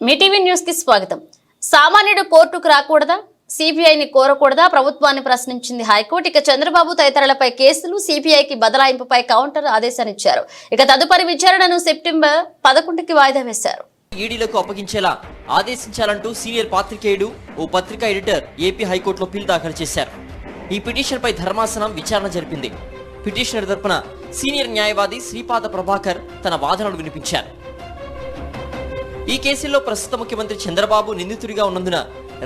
మీ TV news కి స్వాగతం. సామాన్యుడు కోర్టుకు రాకూడదా, సిబిఐని కోరకూడదా ప్రభుత్వాన్ని ప్రశ్నించింది హైకోర్టు. ఇక చంద్రబాబు తదితరులపై కేసులు, సిబిఐకి బదలాయింపుపై కౌంటర్ ఆదేశాన్నిచ్చారు. ఇక తదుపరి విచారణను సెప్టెంబర్ 11కి వాయిదా వేశారు. ఈడీలకు అప్పగించేలా ఆదేశించాలంటూ సీనియర్ పాత్రికేయుడు ఓ పత్రికా ఎడిటర్ ఏపీ హైకోర్టులో పిల్ దాఖలు చేశారు. ఈ పిటిషన్పై ధర్మాసనం విచారణ జరిపింది. పిటిషనర్ తరపున సీనియర్ న్యాయవాది శ్రీపాద ప్రభాకర్ తన వాదనలు వినిపించారు. ఈ కేసులో ప్రస్తుత ముఖ్యమంత్రి చంద్రబాబు నిందితుడిగా ఉన్నందున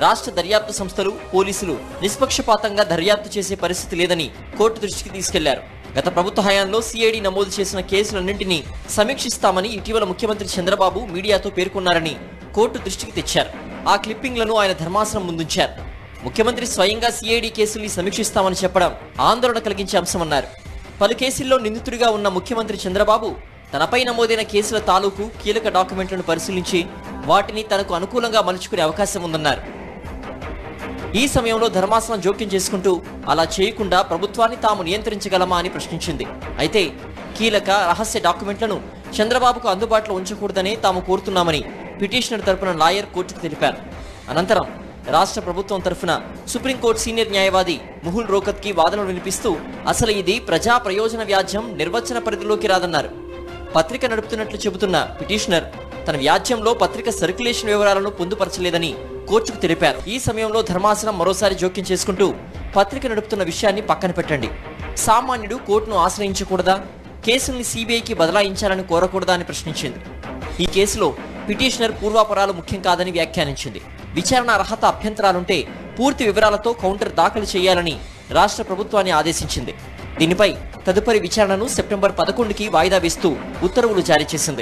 రాష్ట్ర దర్యాప్తు సంస్థలు, పోలీసులు నిష్పక్షపాతంగా దర్యాప్తు చేసే పరిస్థితి లేదని కోర్టు దృష్టికి తీసుకెళ్లారు. గత ప్రభుత్వ హయాంలో సిఐడి నమోదు చేసిన కేసులన్నింటినీ సమీక్షిస్తామని ఇటీవల ముఖ్యమంత్రి చంద్రబాబు మీడియాతో పేర్కొన్నారని కోర్టు దృష్టికి తెచ్చారు. ఆ క్లిప్పింగ్లను ఆయన ధర్మాసనం ముందుంచారు. ముఖ్యమంత్రి స్వయంగా సిఐడి కేసుల్ని సమీక్షిస్తామని చెప్పడం ఆందోళన కలిగించే అంశమన్నారు. పలు కేసుల్లో నిందితుడిగా ఉన్న ముఖ్యమంత్రి చంద్రబాబు తనపై నమోదైన కేసుల తాలూకు కీలక డాక్యుమెంట్లను పరిశీలించి వాటిని తనకు అనుకూలంగా మలుచుకునే అవకాశం ఉందన్నారు. ఈ సమయంలో ధర్మాసనం జోక్యం చేసుకుంటూ అలా చేయకుండా ప్రభుత్వాన్ని తాము నియంత్రించగలమా అని ప్రశ్నించింది. అయితే కీలక రహస్య డాక్యుమెంట్లను చంద్రబాబుకు అందుబాటులో ఉంచకూడదనే తాము కోరుతున్నామని పిటిషనర్ తరపున లాయర్ కోర్టుకు తెలిపారు. అనంతరం రాష్ట్ర ప్రభుత్వం తరఫున సుప్రీంకోర్టు సీనియర్ న్యాయవాది ముహుల్ రోకత్కి వాదనలు వినిపిస్తూ అసలు ఇది ప్రజా ప్రయోజన వ్యాజ్యం నిర్వచన పరిధిలోకి రాదన్నారు. పత్రిక నడుపుతున్నట్లు చెబుతున్న పిటిషనర్ తన వ్యాజ్యంలో పత్రిక సర్క్యులేషన్ వివరాలను పొందుపరచలేదని కోర్టుకు తెలిపారు. ఈ సమయంలో ధర్మాసనం మరోసారి జోక్యం చేసుకుంటూ పత్రిక నడుపుతున్న విషయాన్ని పక్కన పెట్టండి, సామాన్యుడు కోర్టును ఆశ్రయించకూడదా, కేసుల్ని సిబిఐకి బదలాయించాలని కోరకూడదా అని ప్రశ్నించింది. ఈ కేసులో పిటిషనర్ పూర్వాపరాలు ముఖ్యం కాదని వ్యాఖ్యానించింది. విచారణ అర్హత అభ్యంతరాలుంటే పూర్తి వివరాలతో కౌంటర్ దాఖలు చేయాలని రాష్ట్ర ప్రభుత్వాన్ని ఆదేశించింది. దీనిపై తదుపరి విచారణను సెప్టెంబర్ 11కి వాయిదా వేస్తూ ఉత్తర్వులు జారీ చేసింది.